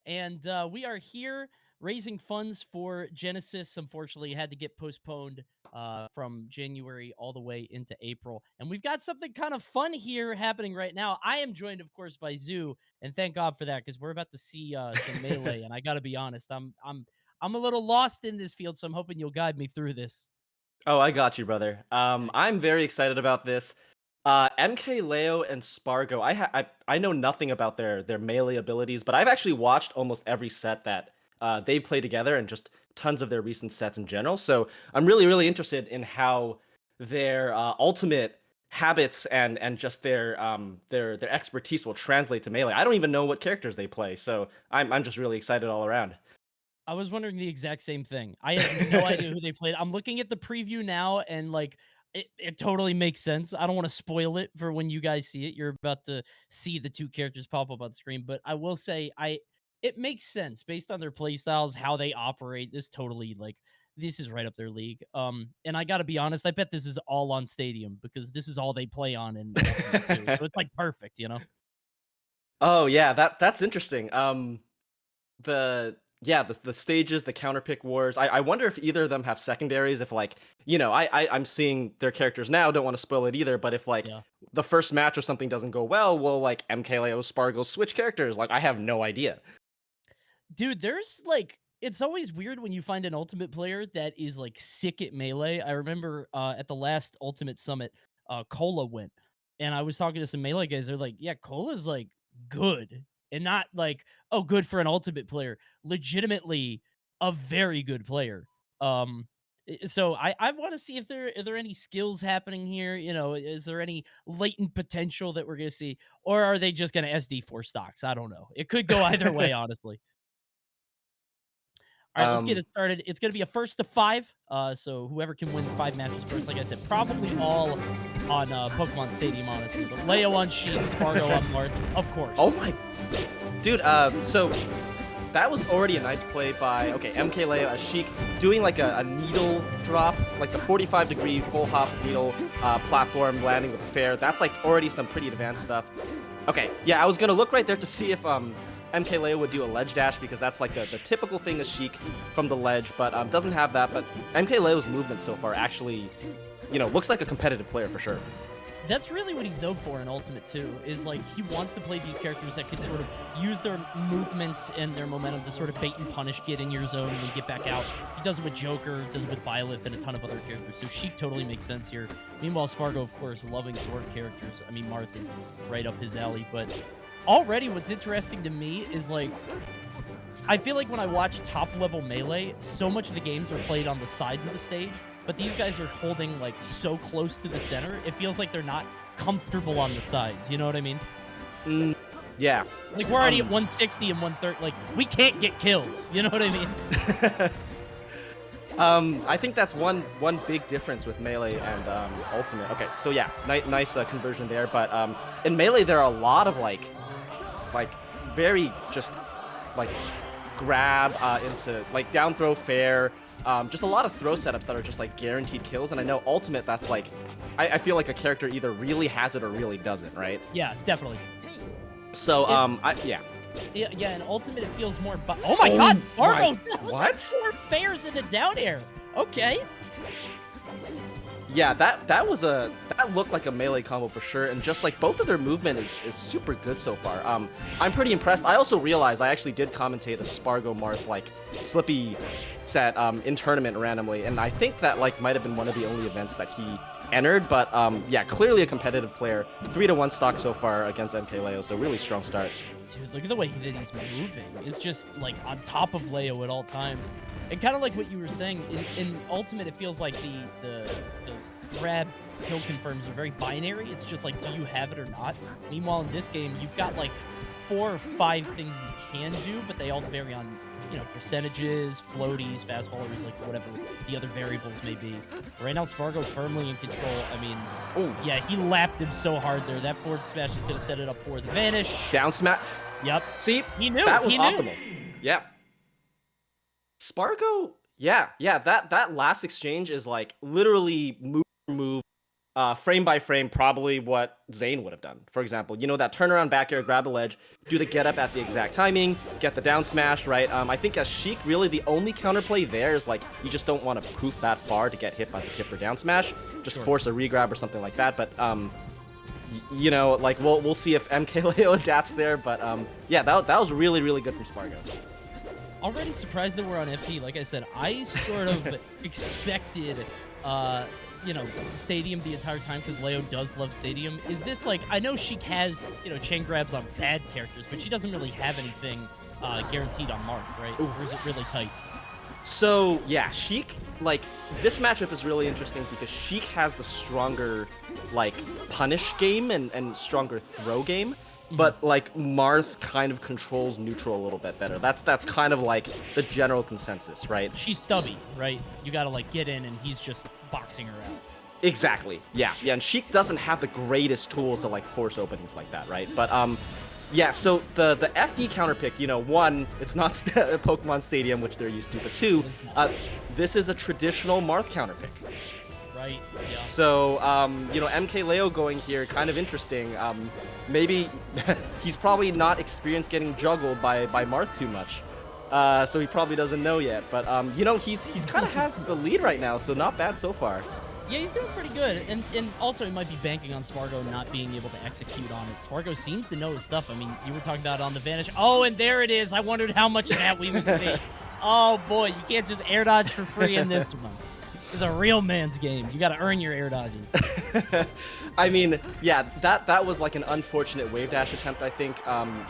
and we are here raising funds for GenAssist. Unfortunately, it had to get postponed from January all the way into April, and we've got something kind of fun here happening right now. I am joined, of course, by Zoo, and thank God for that because we're about to see some melee. And I got to be honest, I'm a little lost in this field, so I'm hoping you'll guide me through this. Oh, I got you, brother. Thanks. I'm very excited about this. MKLeo and Sparg0. I know nothing about their melee abilities, but I've actually watched almost every set that they play together, and just tons of their recent sets in general. So I'm really interested in how their ultimate habits and just their expertise will translate to melee. I don't even know what characters they play, so I'm just really excited all around. I was wondering the exact same thing. I had no idea who they played. I'm looking at the preview now, and like it totally makes sense. I don't want to spoil it for when you guys see it. You're about to see the two characters pop up on screen, but I will say it makes sense based on their play styles, how they operate. This totally like this is right up their league. And I got to be honest, I bet this is all on Stadium because this is all they play on in Ultimate too. So it's like perfect, you know. Oh yeah, that's interesting. The stages, the counter pick wars. I wonder if either of them have secondaries. If like I'm seeing their characters now. Don't want to spoil it either. But if like Yeah. the first match or something doesn't go well, will like MKLeo Sparg0 switch characters? Like I have no idea. Dude, there's like it's always weird when you find an ultimate player that is like sick at melee. I remember at the last Ultimate Summit, Cola went, and I was talking to some melee guys. They're like, "Yeah, Cola's like good, and not like good for an ultimate player. Legitimately, a very good player." So I want to see if there any skills happening here. You know, is there any latent potential that we're gonna see, or are they just gonna SD4 stocks? I don't know. It could go either way, honestly. All right, let's get um, it started. It's going to be a first to five. So whoever can win the 5 matches first, like I said, probably all on Pokemon Stadium, honestly. But Leo on Sheik, Sparg0 on Marth, of oh course. my, dude. So that was already a nice play by MKLeo as Sheik doing like a needle drop, like the 45-degree full hop needle platform landing with a fair. That's like already some pretty advanced stuff. Okay, yeah, I was gonna look right there to see if MKLeo would do a ledge dash, because that's like the typical thing of Sheik from the ledge, but doesn't have that. But MKLeo's movement so far actually, looks like a competitive player for sure. That's really what he's known for in Ultimate too, is like he wants to play these characters that can sort of use their movement and their momentum to sort of bait and punish, get in your zone, and then get back out. He does it with Joker, does it with Byleth, and a ton of other characters. So Sheik totally makes sense here. Meanwhile, Sparg0, of course, loving sword characters. I mean, Marth is right up his alley, but already what's interesting to me is like I feel like when I watch top-level Melee, so much of the games are played on the sides of the stage, but these guys are holding, like, so close to the center, it feels like they're not comfortable on the sides, you know what I mean? Mm, yeah. Like, we're already at 160 and 130, like, we can't get kills, you know what I mean? I think that's one big difference with Melee and Ultimate. Okay, so yeah, nice conversion there. But in Melee, there are a lot of like very just like grab into like down throw fair, just a lot of throw setups that are just like guaranteed kills. And I know Ultimate, that's like I feel like a character either really has it or really doesn't, right? Yeah, definitely. So yeah. Yeah, in Ultimate, it feels more oh my god, Sparg0! That was like What? 4 fairs in a down air! Okay. Yeah, that looked like a melee combo for sure, and just like both of their movement is super good so far. I'm pretty impressed. I also realized I actually did commentate a Sparg0 Marth like Slippy set in tournament randomly, and I think that like might have been one of the only events that he entered. But yeah, clearly a competitive player. 3-1 stock so far against MKLeo, so really strong start. Dude, look at the way that he's moving. It's just like on top of Leo at all times. And kind of like what you were saying, in Ultimate, it feels like the grab kill confirms are very binary. It's just like, do you have it or not? Meanwhile, in this game, you've got like 4 or 5 things you can do, but they all vary on, you know, percentages, floaties, fast followers, like whatever the other variables may be. Right now, Sparg0 firmly in control. I mean, Oh yeah, he lapped him so hard there. That forward smash is going to set it up for the vanish. down smash. Yep. See, He knew. that was He knew. optimal. Yeah. Sparg0, yeah, that last exchange is like literally move, frame by frame, probably what Zayn would have done. For example, you know, that turnaround back air, grab the ledge, do the get up at the exact timing, get the down smash, right? I think as Sheik, really the only counterplay there is like, you just don't want to poof that far to get hit by the tip or down smash. Just force a regrab or something like that. But, you know, like, we'll see if MKLeo adapts there. But, yeah, that was really, really good from Sparg0. Already surprised that we're on FT. Like I said, I sort of expected, you know, Stadium the entire time because Leo does love Stadium. Is this like, I know Sheik has, you know, chain grabs on bad characters, but she doesn't really have anything guaranteed on Marth, right? Or is it really tight? So, yeah, Sheik, like, this matchup is really interesting because Sheik has the stronger, like, punish game and stronger throw game. But, like, Marth kind of controls neutral a little bit better. That's kind of, like, the general consensus, right? She's stubby, right? You gotta, like, get in, and he's just boxing her out. Exactly, yeah. Yeah, and Sheik doesn't have the greatest tools to, like, force openings like that, right? But, yeah, so the FD counter pick, you know, one, it's not Pokemon Stadium, which they're used to, but two, this is a traditional Marth counter pick. Right, yeah. So, you know, MKLeo going here, kind of interesting. Maybe he's probably not experienced getting juggled by Marth too much. So he probably doesn't know yet. But, you know, he's kind of has the lead right now, so not bad so far. Yeah, he's doing pretty good. And also, he might be banking on Sparg0 not being able to execute on it. Sparg0 seems to know his stuff. I mean, you were talking about it on the Vanish. Oh, and there it is. I wondered how much of that we would see. Oh, boy, you can't just air dodge for free in this one. It's a real man's game. You got to earn your air dodges. I mean, yeah, that was like an unfortunate wave dash attempt, I think.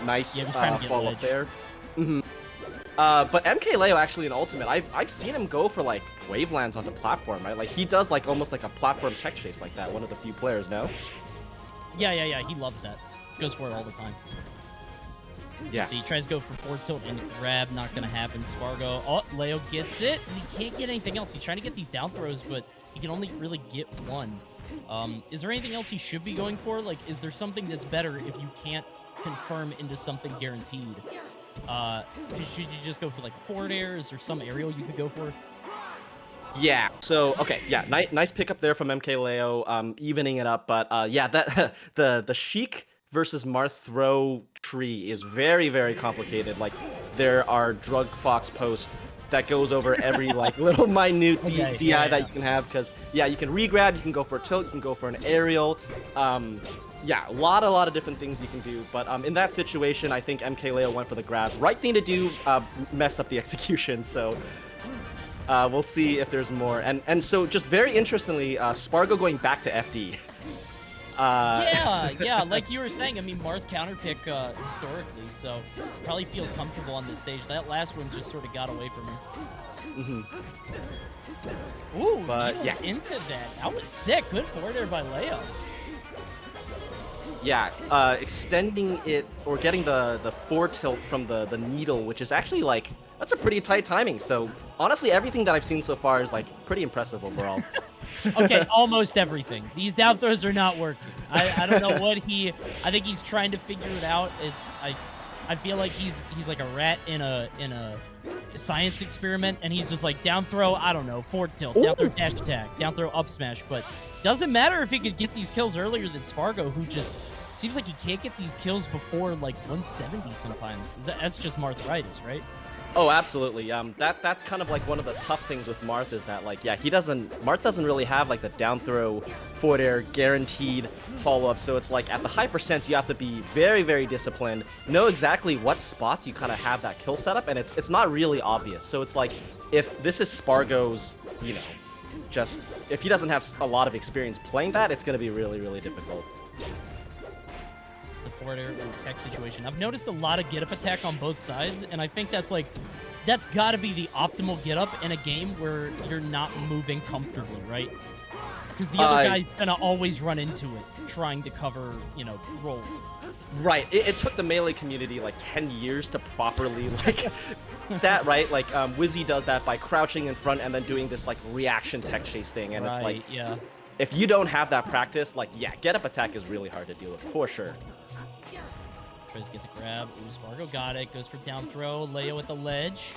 Nice follow up there. But MKLeo actually in Ultimate, I've seen him go for like wavelands on the platform, right? Like he does like almost like a platform tech chase like that. One of the few players, no? Yeah. He loves that. Goes for it all the time. Yeah. See, he tries to go for forward tilt and grab, not gonna happen. Sparg0, oh, Leo gets it. He can't get anything else. He's trying to get these down throws, but he can only really get one. Is there anything else he should be going for? Like, is there something that's better if you can't confirm into something guaranteed? Should you just go for like forward air? Is there some aerial you could go for? Yeah. So okay. Yeah. Nice pickup there from MKLeo, evening it up. But yeah, that the Sheik versus Marth throw tree is very, very complicated. Like there are Drug Fox posts that goes over every like little minute DI that you can have, because yeah, you can regrab, you can go for a tilt, you can go for an aerial. Yeah, a lot of different things you can do. But in that situation, I think MKLeo went for the grab. Right thing to do, mess up the execution. So we'll see if there's more. And so just very interestingly, Sparg0 going back to FD. Yeah, like you were saying, I mean, Marth counterpick historically, so probably feels comfortable on this stage. That last one just sort of got away from him. Ooh, but yeah, into that. That was sick. Good forward there by Leo. Yeah, extending it or getting the forward tilt from the needle, which is actually like, that's a pretty tight timing. So honestly, everything that I've seen so far is like pretty impressive overall. Okay, almost everything. These down throws are not working. I don't know what I think he's trying to figure it out. I feel like he's like a rat in a science experiment, and he's just like down throw, I don't know, forward tilt, down throw dash attack, down throw up smash, but doesn't matter if he could get these kills earlier than Sparg0, who just seems like he can't get these kills before like 170 sometimes. That's just Marth-ritis, right? Oh, absolutely. That's kind of like one of the tough things with Marth is that, like, yeah, Marth doesn't really have like the down throw forward air guaranteed follow-up, so it's like at the high percents you have to be very, very disciplined, know exactly what spots you kind of have that kill setup, and it's not really obvious. So it's like, if this is Sparg0's, you know, just, if he doesn't have a lot of experience playing that, it's going to be really, really difficult. The forward air tech situation. I've noticed a lot of get-up attack on both sides, and I think that's got to be the optimal get-up in a game where you're not moving comfortably, right? Because the other guy's gonna always run into it, trying to cover, you know, rolls. Right. It took the Melee community like 10 years to properly like that, right? Like Wizzy does that by crouching in front and then doing this like reaction tech chase thing, and it's like, yeah, if you don't have that practice, like, yeah, get-up attack is really hard to deal with, for sure. Tries to get the grab. Ooh, Sparg0 got it. Goes for down throw. Leo at the ledge.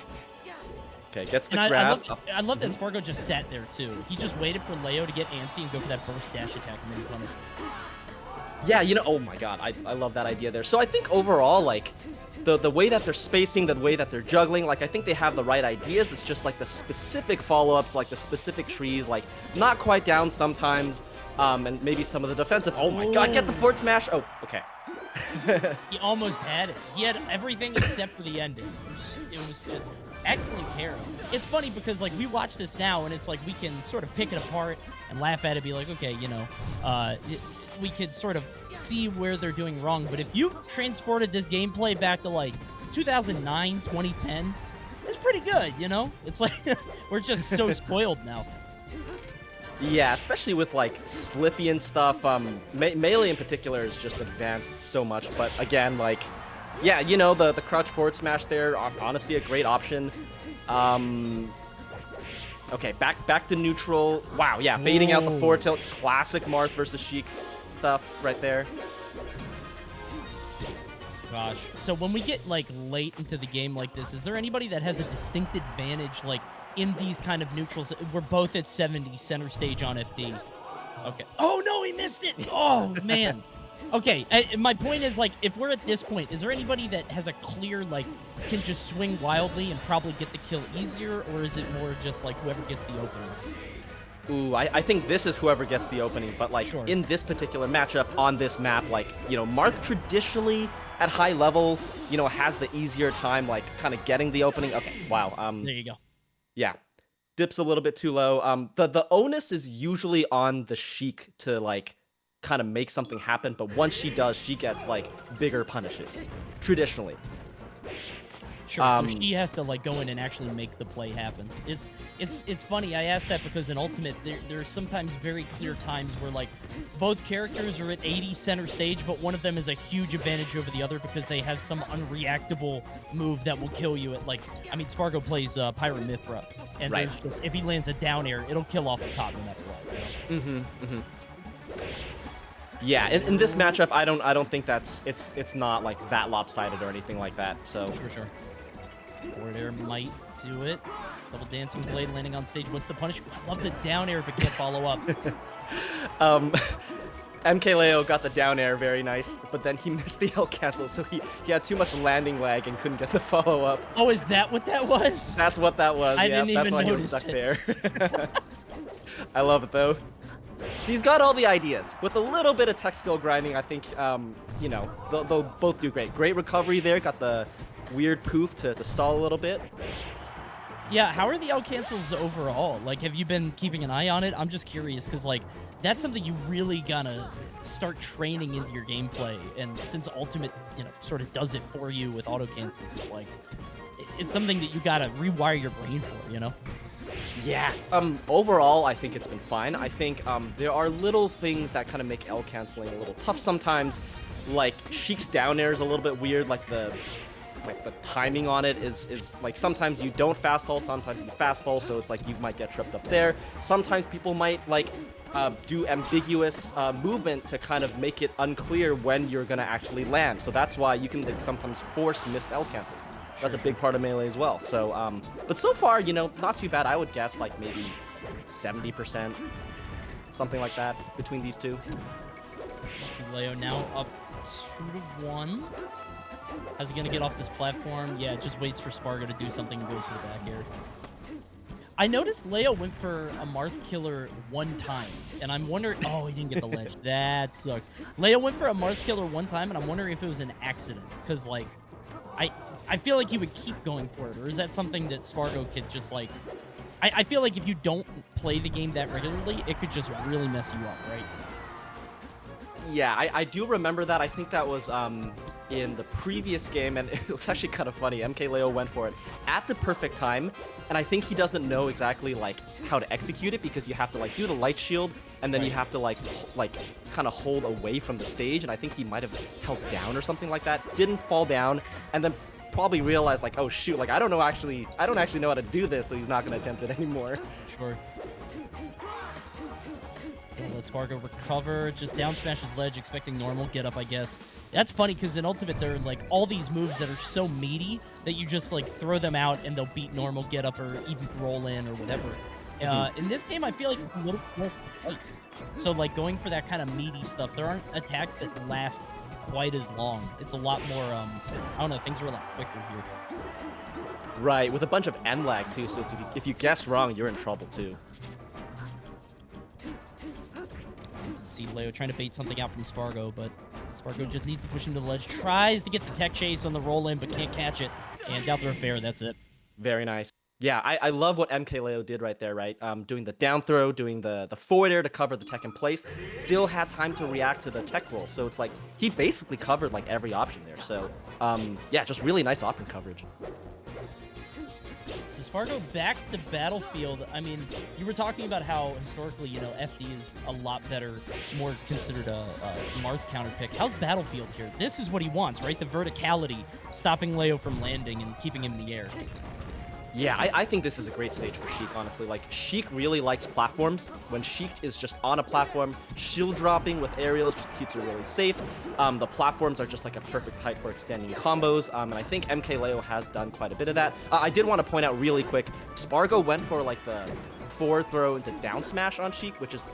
Okay, gets the And grab. I love that Sparg0 just sat there too. He just waited for Leo to get antsy and go for that burst dash attack and then punish. Yeah, you know, oh my god, I love that idea there. So I think overall, like, the way that they're spacing, the way that they're juggling, like, I think they have the right ideas. It's just, like, the specific follow-ups, like, the specific trees, like, not quite down sometimes, and maybe some of the defensive. Oh my god, get the forward smash! Oh, okay. He almost had it. He had everything except for the ending. It was just excellent carry. It's funny because, like, we watch this now, and it's like we can sort of pick it apart and laugh at it, be like, okay, you know, we could sort of see where they're doing wrong. But if you transported this gameplay back to, like, 2009, 2010, it's pretty good, you know? It's like, we're just so spoiled now. Yeah, especially with, like, Slippy and stuff. Melee in particular is just advanced so much. But again, like, yeah, you know, the crouch forward smash there, honestly a great option. Okay, back to neutral. Wow, yeah, baiting out the forward tilt. Classic Marth versus Sheik stuff right there. Gosh. So when we get, like, late into the game like this, is there anybody that has a distinct advantage, like, in these kind of neutrals? We're both at 70 center stage on FD. Okay. Oh, no, he missed it. Oh, man. Okay, my point is, like, if we're at this point, is there anybody that has a clear, like, can just swing wildly and probably get the kill easier, or is it more just, like, whoever gets the opening? Ooh, I think this is whoever gets the opening, but, like, Sure. in this particular matchup on this map, like, you know, Marth traditionally at high level, you know, has the easier time, like, kind of getting the opening. Okay, wow. There you go. Yeah, dips a little bit too low. The onus is usually on the Sheik to, like, kind of make something happen, but once she does, she gets, like, bigger punishes, traditionally. Sure, so she has to, like, go in and actually make the play happen. It's funny, I asked that because in Ultimate, there's sometimes very clear times where, like, both characters are at 80 center stage, but one of them is a huge advantage over the other because they have some unreactable move that will kill you at, like, I mean, Sparg0 plays Pyro Mithra, and Right. there's just, if he lands a down air, it'll kill off the top no matter what. Yeah, in this matchup, I don't think it's not, like, that lopsided or anything like that. So Sure. Forward air might do it. Double dancing blade landing on stage. What's the punish? I love the down air, but can't follow up. MKLeo got the down air, very nice, but then he missed the L cancel, so he had too much landing lag and couldn't get the follow up. Oh, is that what that was? That's what that was. I Yeah, didn't that's even why he was notice stuck it. there. I love it though. So he's got all the ideas. With a little bit of tech skill grinding, I think, you know, they'll both do great. Great recovery there. Got the weird poof to stall a little bit. Yeah, how are the L cancels overall? Like, have you been keeping an eye on it? I'm just curious, because, like, that's something you really gotta start training into your gameplay. And since Ultimate, you know, sort of does it for you with auto cancels, it's like, it's something that you gotta rewire your brain for, you know? Yeah. Overall, I think it's been fine. I think there are little things that kind of make L canceling a little tough sometimes. Like Sheik's down air is a little bit weird. Like the timing on it is like sometimes you don't fast fall, sometimes you fast fall, so it's like you might get tripped up there. Sometimes people might like do ambiguous movement to kind of make it unclear when you're gonna actually land. So that's why you can like sometimes force missed L cancels. That's a big part of Melee as well. So, but so far, you know, not too bad. I would guess like maybe 70%, something like that between these two. Let's see, Leo now up 2-1. How's he gonna get off this platform? Yeah, just waits for Sparg0 to do something and goes for the back air. I noticed Leo went for a Marth killer one time, and I'm wondering... Oh, he didn't get the ledge. That sucks. Leo went for a Marth killer one time, and I'm wondering if it was an accident, because, like, I feel like he would keep going for it, or is that something that Sparg0 could just, like... I feel like if you don't play the game that regularly, it could just really mess you up, right? Yeah, I do remember that. I think that was in the previous game, and it was actually kind of funny. MKLeo went for it at the perfect time, and I think he doesn't know exactly like how to execute it because you have to like do the light shield, and then you have to like kind of hold away from the stage, and I think he might have held down or something like that. Didn't fall down, and then probably realized like, oh shoot, like I don't actually know how to do this, so he's not gonna attempt it anymore. Sure. Gonna let Sparg0 recover. Just down smash his ledge, expecting normal get up, I guess. That's funny because in Ultimate, there are like all these moves that are so meaty that you just like throw them out and they'll beat normal get up or even roll in or whatever. In this game, I feel like it's a little more precise. So like going for that kind of meaty stuff, there aren't attacks that last quite as long. It's a lot more, I don't know, things are a lot quicker here. Right, with a bunch of end lag too, so if you guess wrong, you're in trouble too. See Leo trying to bait something out from Sparg0, but Sparg0 just needs to push him to the ledge. Tries to get the tech chase on the roll in, but can't catch it. And down throw fair, that's it. Very nice. Yeah, I love what MKLeo did right there, right? Doing the down throw, doing the forward air to cover the tech in place. Still had time to react to the tech roll, so it's like he basically covered like every option there. So yeah, just really nice option coverage. So Sparg0 back to Battlefield. I mean, you were talking about how historically, you know, FD is a lot better, more considered a Marth counter pick. How's Battlefield here? This is what he wants, right? The verticality, stopping Leo from landing and keeping him in the air. Yeah, I think this is a great stage for Sheik, honestly. Like, Sheik really likes platforms. When Sheik is just on a platform, shield dropping with aerials just keeps her really safe. The platforms are just like a perfect height for extending combos, and I think MKLeo has done quite a bit of that. I did want to point out really quick, Sparg0 went for like the forward throw into down smash on Sheik, which is,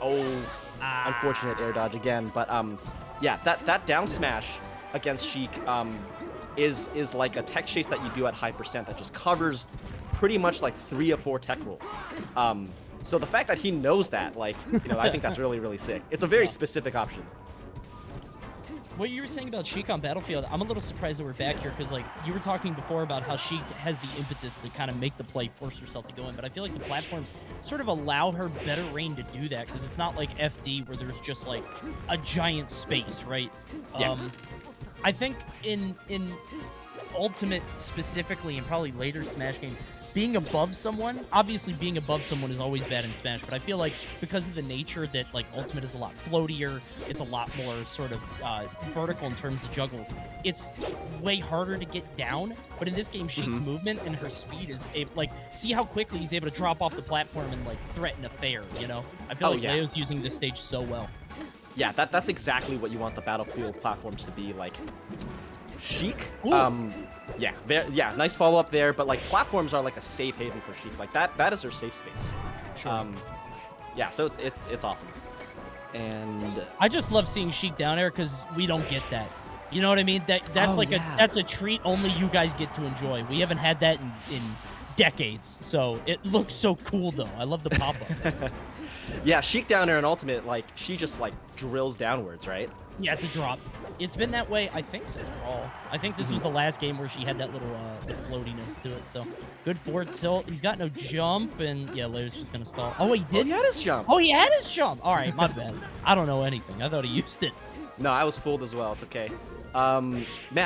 unfortunate air dodge again. But yeah, that down smash against Sheik is like a tech chase that you do at high percent that just covers pretty much like 3 or 4 tech rolls. So the fact that he knows that, like, you know, I think that's really, really sick. It's a very specific option. What you were saying about Sheik on Battlefield, I'm a little surprised that we're back here because, like, you were talking before about how Sheik has the impetus to kind of make the play, force herself to go in, but I feel like the platforms sort of allow her better reign to do that because it's not like FD where there's just, like, a giant space, right? Yeah. I think in Ultimate specifically and probably later Smash games, being above someone, obviously being above someone is always bad in Smash, but I feel like because of the nature that like Ultimate is a lot floatier, it's a lot more sort of vertical in terms of juggles, it's way harder to get down. But in this game, Sheik's movement and her speed is like, see how quickly he's able to drop off the platform and like threaten a fair, you know? I feel like Leo's using this stage so well. Yeah, that's exactly what you want the Battlefield platforms to be like. Sheik, yeah, nice follow-up there, but like platforms are like a safe haven for Sheik. Like that is her safe space. Sure. Yeah, so it's awesome. And I just love seeing Sheik down air because we don't get that. You know what I mean? That's that's a treat only you guys get to enjoy. We haven't had that in decades, so it looks so cool though. I love the pop-up. Yeah, Sheik down air in Ultimate, like she just like drills downwards, right? Yeah, it's a drop. It's been that way, I think, since Brawl. I think this was the last game where she had that little the floatiness to it. So good forward tilt. He's got no jump, and yeah, Leo's just gonna stall. Oh, he did. Oh, he had his jump. Oh, he had his jump. All right, my bad. I don't know anything. I thought he used it. No, I was fooled as well. It's okay. Man,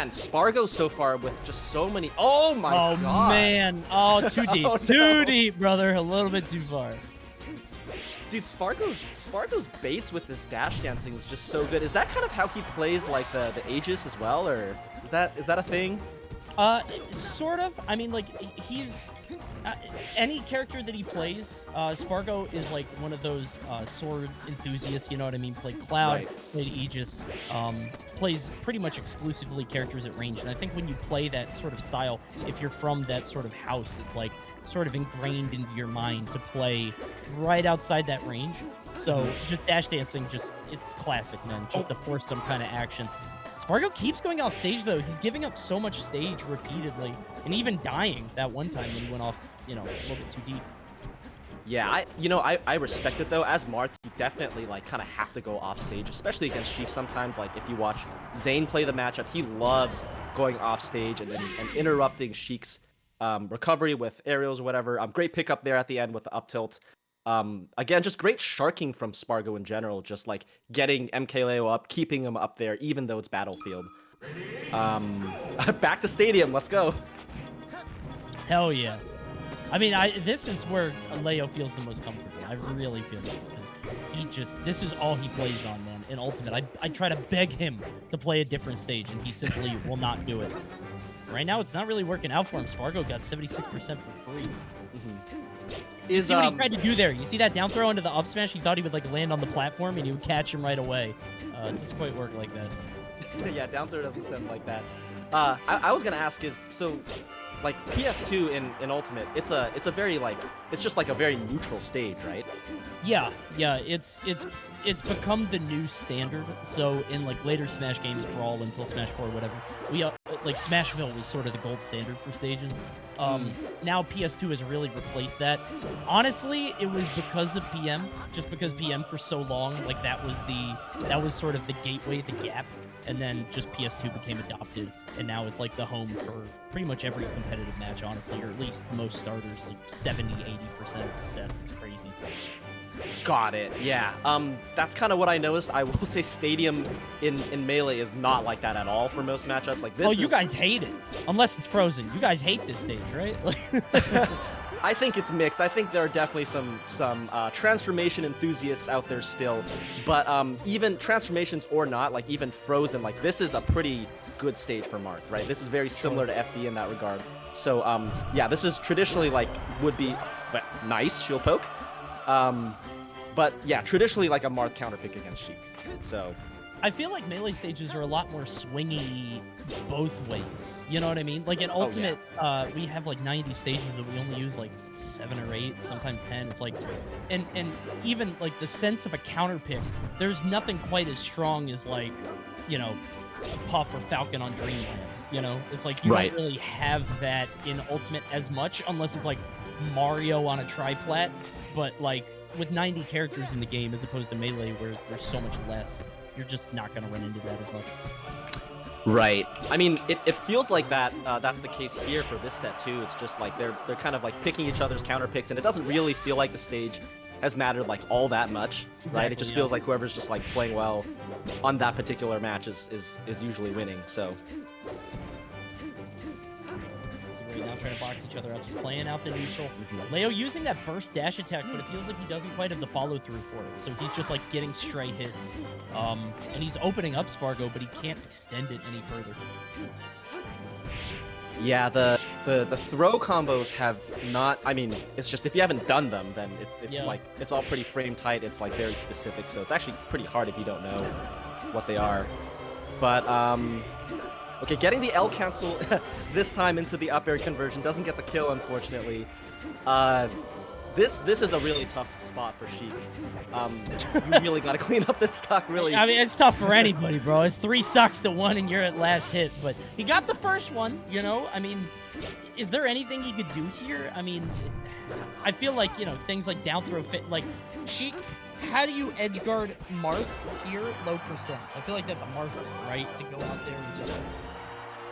Sparg0 so far with just so many. Oh my god. Oh man. Oh, too deep. Oh, no. Too deep, brother. A little bit too far. Dude, Sparg0's baits with this dash dancing is just so good. Is that kind of how he plays like the Aegis as well, or is that a thing? Sort of. I mean, like he's any character that he plays. Sparg0 is like one of those sword enthusiasts. You know what I mean? Played Cloud, Right. played Aegis. Plays pretty much exclusively characters at range. And I think when you play that sort of style, if you're from that sort of house, it's like sort of ingrained into your mind to play right outside that range. So just dash dancing, it's classic, man. Just to force some kind of action. Sparg0 keeps going off stage though. He's giving up so much stage repeatedly, and even dying that one time when he went off, you know, a little bit too deep. Yeah, I respect it though. As Marth, you definitely like kind of have to go off stage, especially against Sheik. Sometimes, like if you watch Zane play the matchup, he loves going off stage and interrupting Sheik's recovery with aerials or whatever. Great pickup there at the end with the up tilt. Again, just great sharking from Sparg0 in general, just like getting MKLeo up, keeping him up there, even though it's Battlefield. Back to Stadium, let's go. Hell yeah. I mean, this is where Leo feels the most comfortable. I really feel that because this is all he plays on, man. In Ultimate, I try to beg him to play a different stage, and he simply will not do it. right now it's not really working out for him. Sparg0 got 76% for free. You Is see what he tried to do there? You see that down throw into the up smash? He thought he would like land on the platform and he would catch him right away. It doesn't quite work like that. yeah, down throw doesn't sound like that. I was gonna ask is so, like PS2 in Ultimate, it's a very like it's just like a very neutral stage, right? Yeah, it's become the new standard. So in like later Smash games, Brawl until Smash 4 or whatever, we like Smashville was sort of the gold standard for stages. Now PS2 has really replaced that. Honestly, it was because of PM, just because PM for so long, like that was sort of the gateway, the gap, and then just PS2 became adopted, and now it's like the home for pretty much every competitive match, honestly, or at least most starters, like 70-80% of sets. It's crazy. Got it. Yeah. That's kind of what I noticed. I will say Stadium in Melee is not like that at all for most matchups. Like this. Oh, you guys hate it, unless it's Frozen. You guys hate this stage, right? I think it's mixed. I think there are definitely some transformation enthusiasts out there still, but even transformations or not, like even Frozen, like this is a pretty good stage for Marth, right? This is very similar to FD in that regard. So yeah, this is traditionally like would be nice shield poke. But yeah, traditionally like a Marth counter pick against Sheik. So I feel like Melee stages are a lot more swingy both ways. You know what I mean? Like in Ultimate, we have like 90 stages, but we only use like 7 or 8, sometimes 10. It's like, and even like the sense of a counter pick, there's nothing quite as strong as like, you know, Puff or Falcon on Dreamland. You know, it's like you don't really have that in Ultimate as much, unless it's like Mario on a triplat. But like with 90 characters in the game as opposed to Melee where there's so much less, you're just not going to run into that as much. Right. I mean, it feels like that. That's the case here for this set too. It's just like they're kind of like picking each other's counter picks, and it doesn't really feel like the stage has mattered like all that much, right? It just feels like whoever's just like playing well on that particular match is usually winning. So. Right now trying to box each other up, just playing out the neutral. Leo using that burst dash attack, but it feels like he doesn't quite have the follow-through for it, so he's just like getting stray hits. And he's opening up Sparg0, but he can't extend it any further. Yeah, the throw combos have not, I mean, it's just if you haven't done them, then it's like, it's all pretty frame tight, it's like very specific, so it's actually pretty hard if you don't know what they are. But, okay, getting the L cancel this time into the up air conversion doesn't get the kill, unfortunately. This is a really tough spot for Sheik. You really got to clean up this stock, really. I mean, it's tough for anybody, bro. It's 3 stocks to 1 and you're at last hit, but he got the first one, you know? I mean, is there anything he could do here? I mean, I feel like, you know, things like down throw fit, like Sheik, how do you edge guard Marth here, low percents? I feel like that's a Marth thing, right? To go out there and just...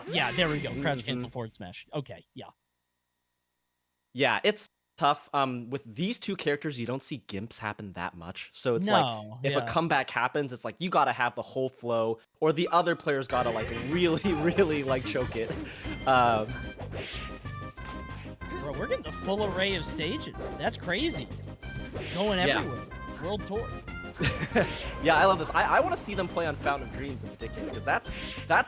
Yeah, there we go. Crouch cancel forward smash. Okay, yeah. Yeah, it's tough. With these two characters, you don't see gimps happen that much. So it's like, if a comeback happens, it's like, you gotta have the whole flow, or the other player's gotta like really, really like choke it. Bro, we're getting a full array of stages. That's crazy. Going everywhere. World tour. Yeah, I love this. I want to see them play on Fountain of Dreams in particular, because that's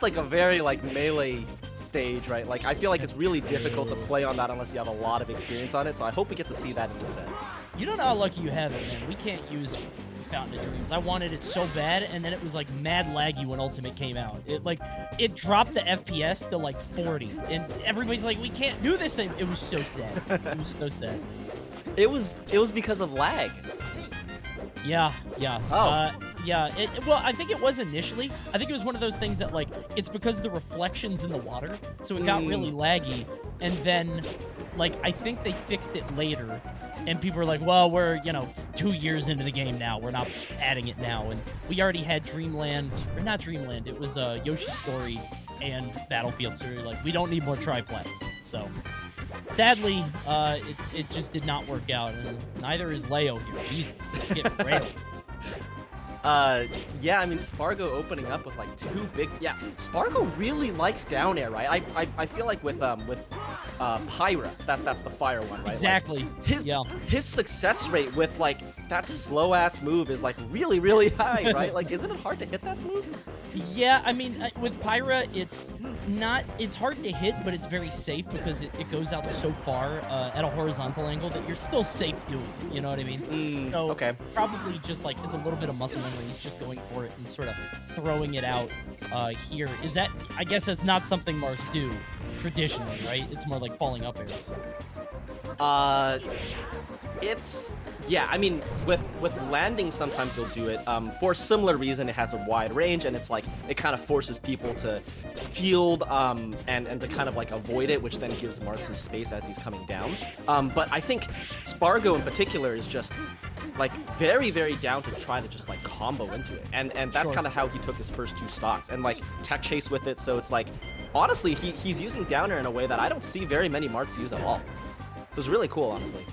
like a very like Melee stage, right? Like I feel like it's really difficult to play on that unless you have a lot of experience on it. So I hope we get to see that in the set. You don't know how lucky you have it, man. We can't use Fountain of Dreams. I wanted it so bad, and then it was like mad laggy when Ultimate came out. It dropped the FPS to like 40, and everybody's like, we can't do this. It was so sad. It was so sad. It was because of lag. Yeah. Oh. Yeah. Well, I think it was initially. I think it was one of those things that, like, it's because of the reflections in the water, so it got really laggy. And then, like, I think they fixed it later, and people were like, well, we're, you know, 2 years into the game now. We're not adding it now. And we already had Dreamland, or not Dreamland, it was Yoshi's Story and Battlefield, so we were like, we don't need more triplets. So... sadly, it just did not work out, and neither is Leo here. Jesus, get railed. Yeah, I mean, Sparg0 opening up with like 2 big... Yeah, Sparg0 really likes down air, right? I feel like with Pyra, that's the fire one, right? Exactly. Like, his success rate with like that slow ass move is like really high, right? Like, isn't it hard to hit that move? Yeah, I mean, with Pyra, it's it's hard to hit, but it's very safe because it goes out so far at a horizontal angle that you're still safe doing it, you know what I mean? So okay. probably just like, it's a little bit of muscle memory. He's just going for it and sort of throwing it out here. Is that, I guess that's not something Marth do traditionally, right? It's more like falling up airs. Yeah, I mean, with landing, sometimes you'll do it. For a similar reason, it has a wide range, and it's like, it kind of forces people to shield, and to kind of like avoid it, which then gives Marth some space as he's coming down. But I think Sparg0 in particular is just like very, very down to try to just like combo into it. And that's Sure. kind of how he took his first 2 stocks, and like tech chase with it. So it's like, honestly, he's using downer in a way that I don't see very many Marths use at all. So it's really cool, honestly.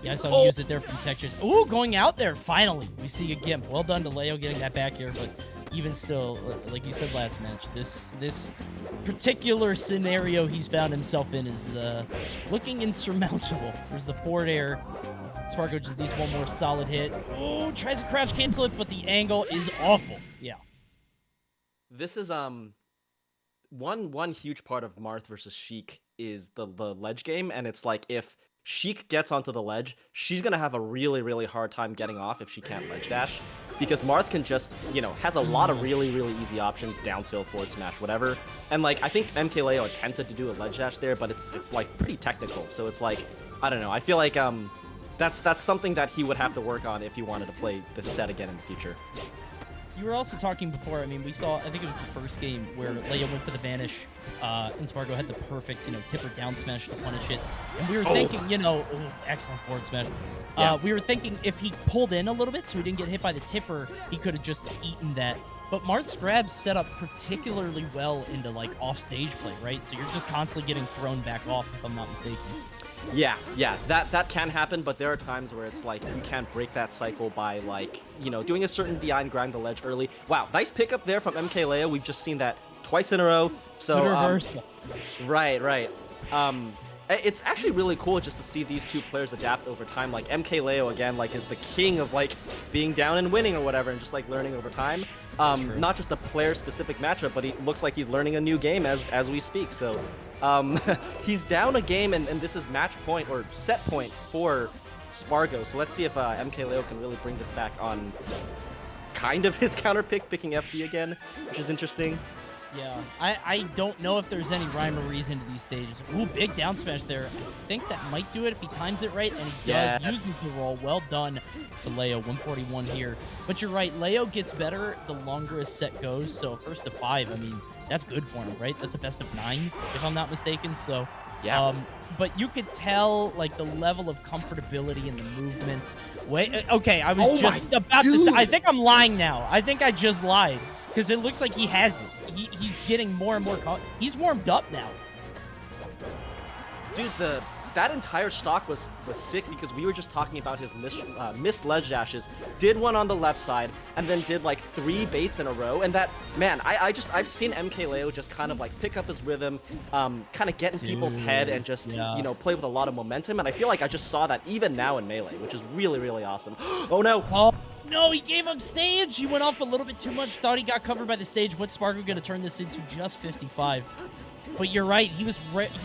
Yeah, I saw him use it there from Textures. Ooh, going out there, finally. We see a Gimp. Well done to Leo getting that back here, but even still, like you said last match, this particular scenario he's found himself in is looking insurmountable. There's the forward air. Sparg0 just needs one more solid hit. Oh, tries to crouch cancel it, but the angle is awful. Yeah. This is one huge part of Marth versus Sheik is the ledge game, and it's like if Sheik gets onto the ledge, she's gonna have a really, really hard time getting off if she can't ledge dash, because Marth can just, you know, has a lot of really, really easy options, down tilt, forward smash, whatever. And like, I think MKLeo attempted to do a ledge dash there, but it's like pretty technical. So it's like, I don't know. I feel like that's something that he would have to work on if he wanted to play this set again in the future. You were also talking before, I mean, we saw, I think it was the first game where Leo went for the vanish, and Sparg0 had the perfect, you know, tipper down smash to punish it. And we were thinking, you know, excellent forward smash. Yeah. We were thinking if he pulled in a little bit so he didn't get hit by the tipper, he could have just eaten that. But Marth's grabs set up particularly well into, like, off-stage play, right? So you're just constantly getting thrown back off, if I'm not mistaken. Yeah, that can happen, but there are times where it's like you can't break that cycle by, like, you know, doing a certain DI and grind the ledge early. Wow, nice pickup there from MKLeo. We've just seen that twice in a row. So right. It's actually really cool just to see these two players adapt over time. Like MKLeo again, like is the king of like being down and winning or whatever, and just like learning over time. Not just a player-specific matchup, but he looks like he's learning a new game as we speak. So he's down a game, and this is match point or set point for Sparg0. So let's see if MKLeo can really bring this back on kind of his counter pick, picking FD again, which is interesting. Yeah, I don't know if there's any rhyme or reason to these stages. Ooh, big down smash there. I think that might do it if he times it right, and he does. Uses the roll. Well done to Leo, 141 here. But you're right, Leo gets better the longer his set goes, so first to 5, I mean, that's good for him, right? That's a best of 9, if I'm not mistaken, so... Yeah. But you could tell, like, the level of comfortability in the movement. Wait, okay, I was just about to say... I think I'm lying now. I think I just lied. Because it looks like he has it. He's getting more and more... He's warmed up now. Dude, that entire stock was sick because we were just talking about his missed ledge dashes. Did one on the left side, and then did like 3 baits in a row. And that, man, I've seen MKLeo just kind of like pick up his rhythm, kind of get in people's head and just, you know, play with a lot of momentum. And I feel like I just saw that even now in Melee, which is really, really awesome. Oh no! Oh. No, he gave him stage. He went off a little bit too much. Thought he got covered by the stage. What's Sparg0 going to turn this into? Just 55. But you're right. He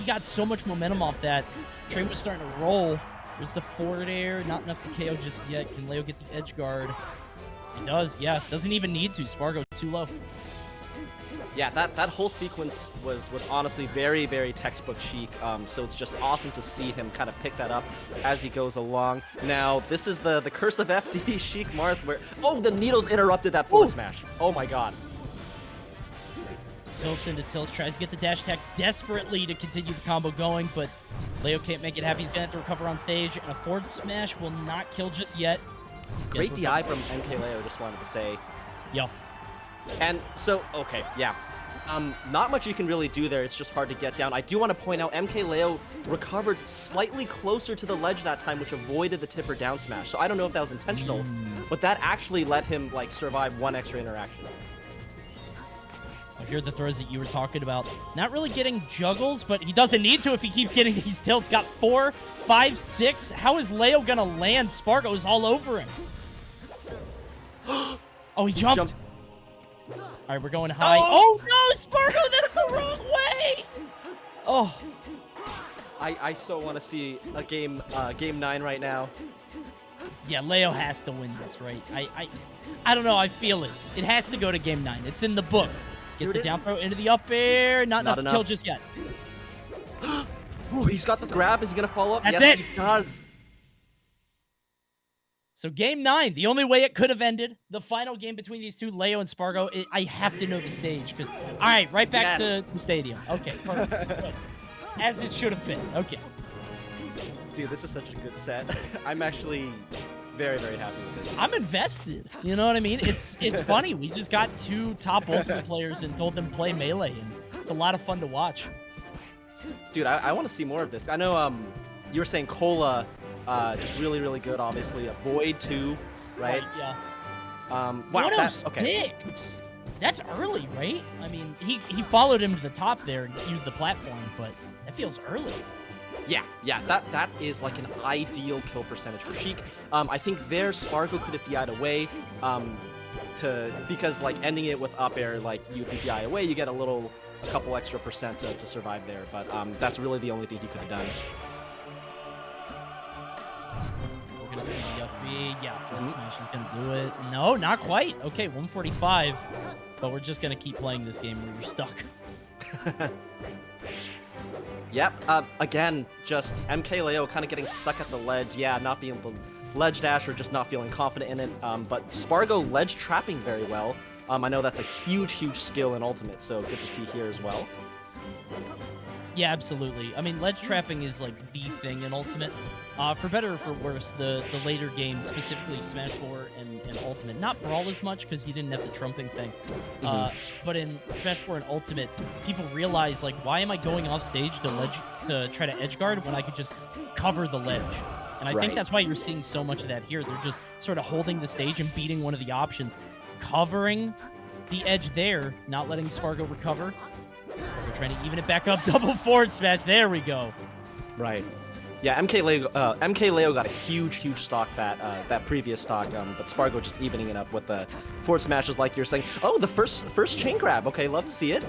got so much momentum off that. Train was starting to roll. There's the forward air. Not enough to KO just yet. Can Leo get the edge guard? He does. Yeah. Doesn't even need to. Sparg0 too low. Yeah, that whole sequence was honestly very, very textbook Sheik. So it's just awesome to see him kind of pick that up as he goes along. Now, this is the curse of FD Sheik Marth where... Oh, the needles interrupted that forward smash. Oh my god. Tilts into tilts, tries to get the dash attack desperately to continue the combo going, but Leo can't make it happen. He's going to have to recover on stage, and a forward smash will not kill just yet. Great DI from MKLeo, just wanted to say. Yo. And so, okay, yeah. Not much you can really do there. It's just hard to get down. I do want to point out MKLeo recovered slightly closer to the ledge that time, which avoided the tipper down smash. So I don't know if that was intentional, but that actually let him like survive 1 extra interaction. Here are the throws that you were talking about. Not really getting juggles, but he doesn't need to if he keeps getting these tilts. Got 4, 5, 6. How is Leo gonna land? Sparg0's all over him. Oh, he jumped. All right, we're going high. Oh no, Sparg0, that's the wrong way. Oh. I so want to see a game 9 right now. Yeah, Leo has to win this, right? I don't know. I feel it. It has to go to game 9. It's in the book. Gets the down throw into the up air. Not enough to kill just yet. Oh, he's got the grab. Is he gonna follow up? That's yes, it. He does. So game 9, the only way it could have ended, the final game between these two, Leo and Sparg0. I have to know the stage because, all right, right back to the stadium. Okay, perfect. As it should have been. Okay. Dude, this is such a good set. I'm actually very, very happy with this. I'm invested. You know what I mean? It's funny. We just got 2 top Ultimate players and told them play Melee, and it's a lot of fun to watch. Dude, I want to see more of this. I know you were saying Cola, just really, really good, obviously. A Void, too, right? Yeah. Wow, that's okay. That's early, right? I mean, he followed him to the top there and used the platform, but that feels early. Yeah, that is like an ideal kill percentage for Sheik. I think there Sparg0 could have DI'd away, because like ending it with up air, like you DI away, you get a couple extra percent to survive there. But that's really the only thing he could have done. We're gonna see the up B. Yeah, front smash is gonna do it. No, not quite. Okay, 145. But we're just gonna keep playing this game where you're stuck. Yep, again, just MKLeo kind of getting stuck at the ledge. Yeah, not being able to ledge dash or just not feeling confident in it. But Sparg0 ledge trapping very well. I know that's a huge, huge skill in Ultimate, so good to see here as well. Yeah, absolutely. I mean, ledge trapping is like the thing in Ultimate. For better or for worse, the later games, specifically Smash 4 and Ultimate, not Brawl as much because you didn't have the trumping thing. But in Smash 4 and Ultimate, people realize, like, why am I going off stage to try to edge guard when I could just cover the ledge? And I think that's why you're seeing so much of that here. They're just sort of holding the stage and beating one of the options, covering the edge there, not letting Sparg0 recover. We're trying to even it back up, double forward smash. There we go. Right. Yeah, MKLeo got a huge, huge stock that previous stock, but Sparg0 just evening it up with the forward smashes, like you're saying. Oh, the first chain grab. Okay, love to see it.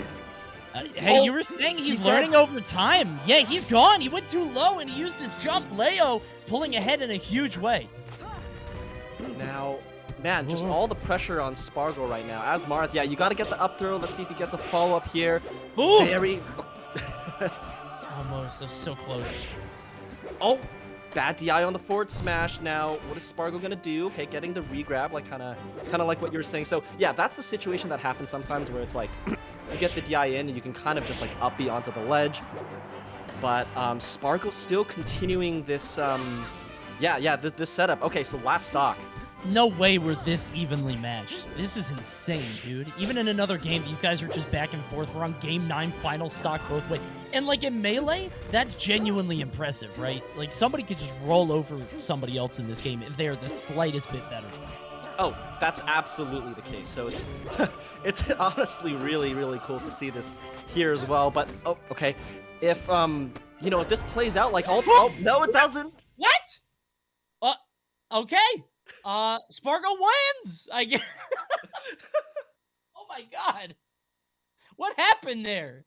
Hey, you were saying he's learning over time. Yeah, he's gone. He went too low and he used this jump. Leo pulling ahead in a huge way. Now, man, just all the pressure on Sparg0 right now. As Marth, yeah, you got to get the up throw. Let's see if he gets a follow up here. Ooh. Very. Almost. That was so close. Oh, bad DI on the forward smash. Now, what is Sparg0 gonna do? Okay, getting the regrab, like kind of like what you were saying. So yeah, that's the situation that happens sometimes where it's like you get the DI in and you can kind of just like up B onto the ledge. But Sparg0 still continuing this this setup. Okay, so last stock. No way we're this evenly matched. This is insane, dude. Even in another game, these guys are just back and forth. We're on game 9 final stock both ways. And like in Melee, that's genuinely impressive, right? Like somebody could just roll over somebody else in this game if they are the slightest bit better. Oh, that's absolutely the case. So it's it's honestly really, really cool to see this here as well. But oh, okay. If if this plays out like oh no, it doesn't. What? Okay. Sparg0 wins. I guess. Oh my god. What happened there?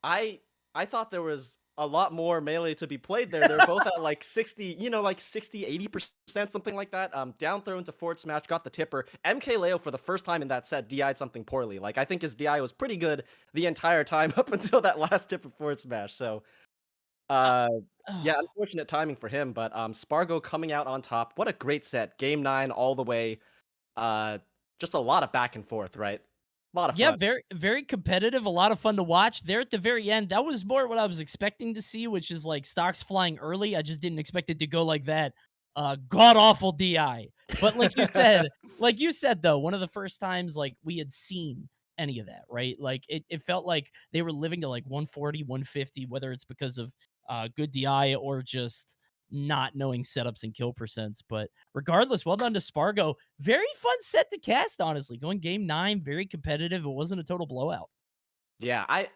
I thought there was a lot more Melee to be played there. They're both at like 60, like 60, 80%, something like that. Down throw into forward smash, got the tipper. MKLeo for the first time in that set DI'd something poorly. Like I think his DI was pretty good the entire time up until that last tipper forward smash. So yeah, unfortunate timing for him, but Sparg0 coming out on top. What a great set. Game 9 all the way. Just a lot of back and forth, right? A lot of fun. Yeah, very, very competitive. A lot of fun to watch. There at the very end, that was more what I was expecting to see, which is like stocks flying early. I just didn't expect it to go like that. God-awful DI. But like you said, though, one of the first times like we had seen any of that, right? Like it felt like they were living to like 140, 150, whether it's because of good DI or just not knowing setups and kill percents. But regardless, well done to Sparg0. Very fun set to cast, honestly. Going game 9, very competitive. It wasn't a total blowout. Yeah, I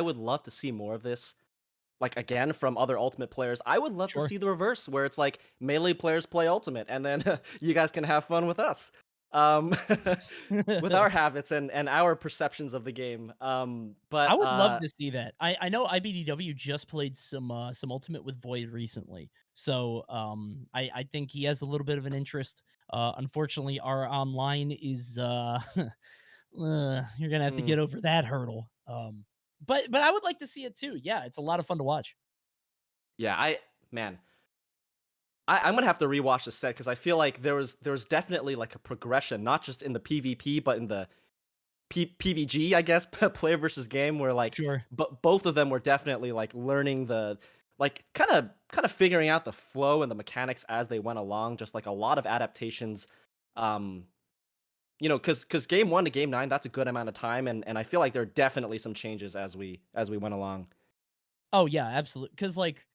would love to see more of this. Like again from other Ultimate players. I would love to see the reverse where it's like Melee players play Ultimate and then you guys can have fun with us. um, with our habits and our perceptions of the game. I But would love to see that. I know IBDW just played some Ultimate with Void recently. So, I think he has a little bit of an interest. Unfortunately, our online is, you're gonna have to mm, get over that hurdle. But I would like to see it too. Yeah, it's a lot of fun to watch. yeah, man, I'm gonna have to rewatch the set because I feel like there was definitely like a progression, not just in the PvP, but in the PVG, I guess, player versus game, where like, Sure. but both of them were definitely like learning the like kind of figuring out the flow and the mechanics as they went along. Just like a lot of adaptations. Um, because game one to game nine, that's a good amount of time, and I feel like there are definitely some changes as we went along. Oh yeah, absolutely. Because like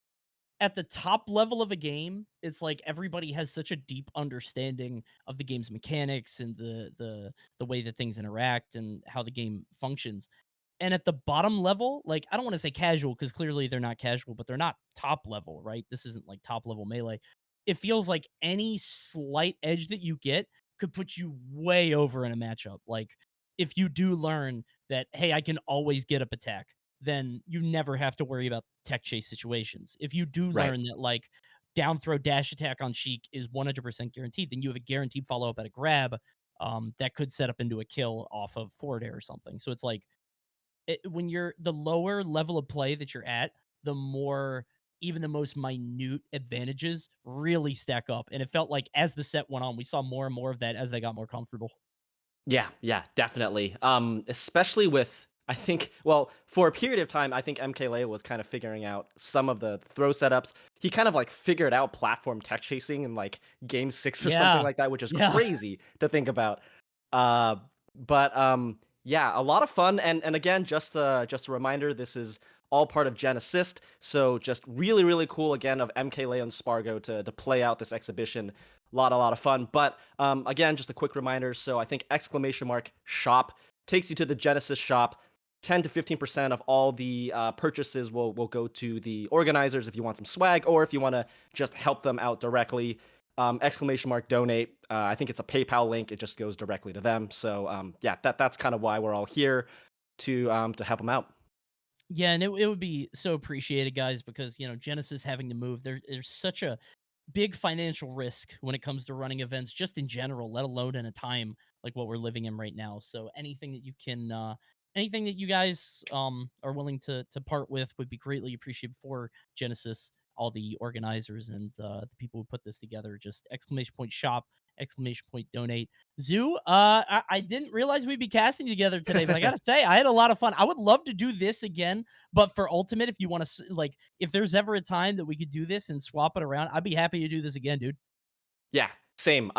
at the top level of a game, it's like everybody has such a deep understanding of the game's mechanics and the way that things interact and how the game functions. And at the bottom level, like I don't want to say casual because clearly they're not casual, but they're not top level, right? This isn't like top level melee. It feels like any slight edge that you get could put you way over in a matchup. Like if you do learn that, hey, I can always get up attack, then you never have to worry about tech chase situations. If you do Right. learn that like down throw dash attack on Sheik is 100% guaranteed, then you have a guaranteed follow up at a grab that could set up into a kill off of forward air or something. So it's like when you're the lower level of play that you're at, the more even the most minute advantages really stack up. And it felt like as the set went on, we saw more and more of that as they got more comfortable. Yeah, yeah, definitely. Especially with I think well, for a period of time, I think MKLeo was kind of figuring out some of the throw setups. He kind of like figured out platform tech chasing in like game six or something Yeah. like that, which is Yeah. crazy to think about. Uh, but yeah, a lot of fun. And again, just a reminder, this is all part of GenAssist. So just really, really cool again of MKLeo and Sparg0 to play out this exhibition. A lot of fun. But again, just a quick reminder. So I think exclamation mark shop takes you to the Genesis shop. 10 to 15% of all the purchases will go to the organizers if you want some swag or if you want to just help them out directly. Exclamation mark donate. I think it's a PayPal link. It just goes directly to them. So yeah, that's kind of why we're all here to help them out. Yeah, and it would be so appreciated, guys, because Genesis having to move, there's such a big financial risk when it comes to running events just in general, let alone in a time like what we're living in right now. So anything that you can anything that you guys are willing to part with would be greatly appreciated for Genesis, all the organizers and the people who put this together. Just exclamation point shop, exclamation point donate. Zoo, I didn't realize we'd be casting together today, but I gotta say, I had a lot of fun. I would love to do this again, but for Ultimate, if you want to like if there's ever a time that we could do this and swap it around, I'd be happy to do this again, dude. Yeah, same.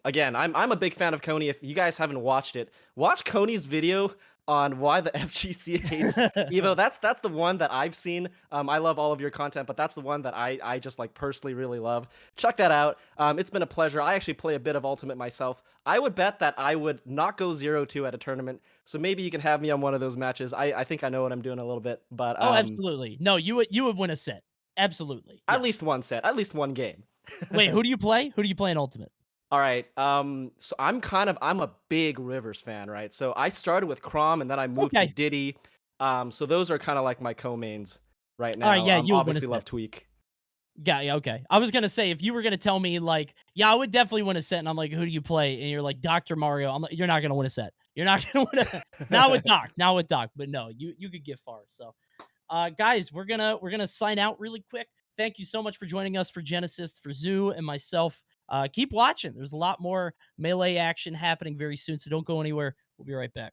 Again, I'm a big fan of Coney. If you guys haven't watched it, watch Coney's video on why the FGC hates Evo. That's the one that I've seen. I love all of your content, but that's the one that I just like personally really love. Check that out. It's been a pleasure. I actually play a bit of Ultimate myself. I would bet that I would not go 0-2 at a tournament. So maybe you can have me on one of those matches. I think I know what I'm doing a little bit, but Oh, absolutely. No, you would win a set. Absolutely. at Yeah. least one set, at least one game. Wait, who do you play? Who do you play in Ultimate? All right. So I'm a big Rivers fan, right? So I started with Crom and then I moved to Okay. Diddy. So those are kind of like my co-mains right All right, now. yeah, you would win a Obviously set. love Tweak. Yeah, okay. I was gonna say if you were gonna tell me like, yeah, I would definitely win a set, and I'm like, who do you play? And you're like Dr. Mario. I'm like, you're not gonna win a set. You're not gonna win a not with Doc, not with Doc. But no, you could get far. So guys, we're gonna sign out really quick. Thank you so much for joining us for Genesis, for Zoo and myself. Keep watching. There's a lot more melee action happening very soon, so don't go anywhere. We'll be right back.